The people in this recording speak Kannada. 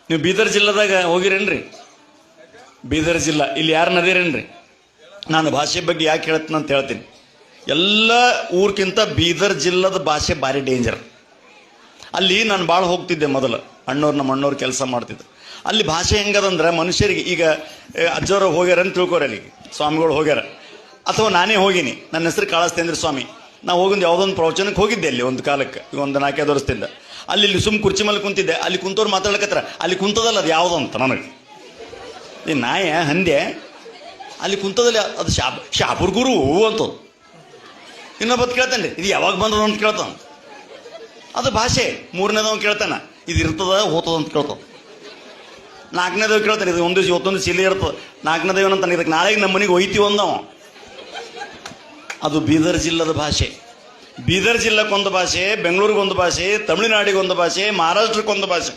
ನೀವು ಬೀದರ್ ಜಿಲ್ಲಾದಾಗ ಹೋಗಿರೇನ್ರಿ? ಬೀದರ್ ಜಿಲ್ಲಾ ಇಲ್ಲಿ ಯಾರು ನದೀರೇನ್ರಿ? ನಾನು ಭಾಷೆ ಬಗ್ಗೆ ಯಾಕೆ ಹೇಳ್ತೀನಿ ಅಂತ ಹೇಳ್ತೀನಿ. ಎಲ್ಲ ಊರ್ಕಿಂತ ಬೀದರ್ ಜಿಲ್ಲದ ಭಾಷೆ ಭಾರಿ ಡೇಂಜರ್. ಅಲ್ಲಿ ನಾನು ಭಾಳ ಹೋಗ್ತಿದ್ದೆ ಮೊದಲು, ನಮ್ಮ ಅಣ್ಣವ್ರು ಕೆಲಸ ಮಾಡ್ತಿದ್ದೆ. ಅಲ್ಲಿ ಭಾಷೆ ಹೆಂಗದಂದ್ರೆ ಮನುಷ್ಯರಿಗೆ, ಈಗ ಅಜ್ಜವರು ಹೋಗ್ಯಾರ ಅಂತ ತಿಳ್ಕೊರಿ, ಅಲ್ಲಿಗೆ ಸ್ವಾಮಿಗಳು ಹೋಗ್ಯಾರ, ಅಥವಾ ನಾನೇ ಹೋಗಿನಿ. ನನ್ನ ಹೆಸರು ಕಾಳಸ್ತೇಂದ್ರ ಸ್ವಾಮಿ. ನಾವು ಹೋಗಿದ್ದು ಯಾವುದೊಂದು ಪ್ರವಚನಕ್ಕೆ ಹೋಗಿದ್ದೆ ಅಲ್ಲಿ ಒಂದು ಕಾಲಕ್ಕೆ, ಒಂದು 4-5 ವರ್ಷದಿಂದ. ಅಲ್ಲಿ ಸುಮ್ ಕುರ್ಚಿ ಮೇಲೆ ಕುಂತಿದ್ದೆ. ಅಲ್ಲಿ ಕುಂತವ್ರು ಮಾತಾಡ್ಕತ್ತಾರ, ಅಲ್ಲಿ ಕುಂತದಲ್ಲ ಅದು ಯಾವುದಂತ ನನಗೆ, ಈ ನಾಯ ಹಂದೆ ಅಲ್ಲಿ ಕುಂತದಲ್ಲಿ ಅದು ಶಾಪುರ್ ಗುರು ಅಂತ. ಇನ್ನೊಬ್ಬತ್ತು ಕೇಳ್ತಾನೆ, ಇದು ಯಾವಾಗ ಬಂದದ ಅಂತ ಕೇಳ್ತಾನ. ಅದು ಭಾಷೆ. 3ನೇದವ್ ಕೇಳ್ತಾನ, ಇದು ಇರ್ತದ ಹೋತದ ಅಂತ ಕೇಳ್ತಾವ. 4ನೇದವ್ ಕೇಳ್ತಾನೆ, ಇದು ಒಂದು ದಿವಸ ಇವತ್ತೊಂದು ಸಿಲಿ ಇರ್ತದೆ. 4ನೇದವ್ ಏನಂತಾನೆ, ಇದಕ್ಕೆ ನಾಳೆಗೆ ನಮ್ಮ ಮನೆಗೆ ಒಯ್ತೀವಿ ಅಂದವ. ಅದು ಬೀದರ್ ಜಿಲ್ಲದ ಭಾಷೆ. ಬೀದರ್ ಜಿಲ್ಲೆಗೊಂದು ಭಾಷೆ, ಬೆಂಗಳೂರಿಗೊಂದು ಭಾಷೆ, ತಮಿಳುನಾಡಿಗೊಂದು ಭಾಷೆ, ಮಹಾರಾಷ್ಟ್ರಕ್ಕೊಂದು ಭಾಷೆ.